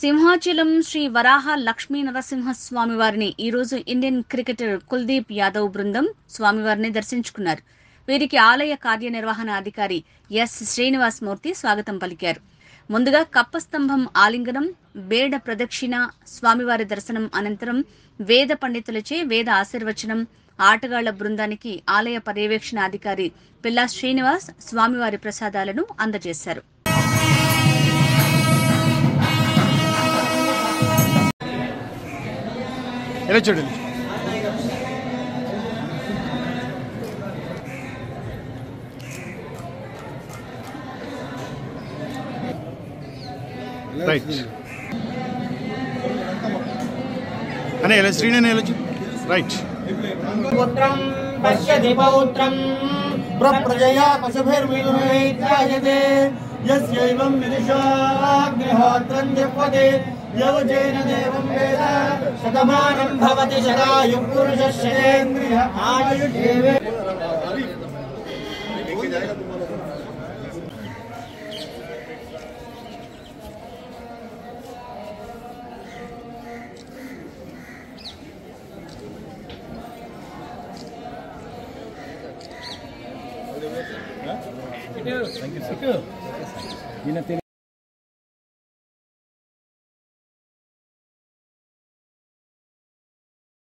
సింహాచలం శ్రీ వరాహ లక్ష్మీ నరసింహ స్వామివారిని ఈరోజు Indian cricketer Kuldeep Yadav బృందం స్వామివారిని దర్శించుకున్నారు. వీరికి ఆలయ కార్యనిర్వహణ అధికారి ఎస్ శ్రీనివాస్ మూర్తి స్వాగతం పలికారు. ముందుగా కప్పస్తంభం ఆలింగనం, బేడ ప్రదక్షిణ, స్వామివారి దర్శనం అనంతరం వేద పండితులచే వేద ఆశీర్వచనం, ఆటగాళ్ల బృందానికి ఆలయ పర్యవేక్షణ అధికారి పిల్లా శ్రీనివాస్ స్వామివారి ప్రసాదాలను అందజేశారు. ఎలా చూడండి రైట్ అనే ఎలా శ్రీనే ఎలా రైట్ పుత్రం పశ్యతి పౌత్రం ప్రజయా పశుభిర్వినుహైత్యాయతే యస్యైవం విదుషాగ్నిహోత్రం జపతే యవజేన దేవం వేద శతమానం భవతి శతాయుః పురుషస్యేంద్రియ ఆయుష్యేవే.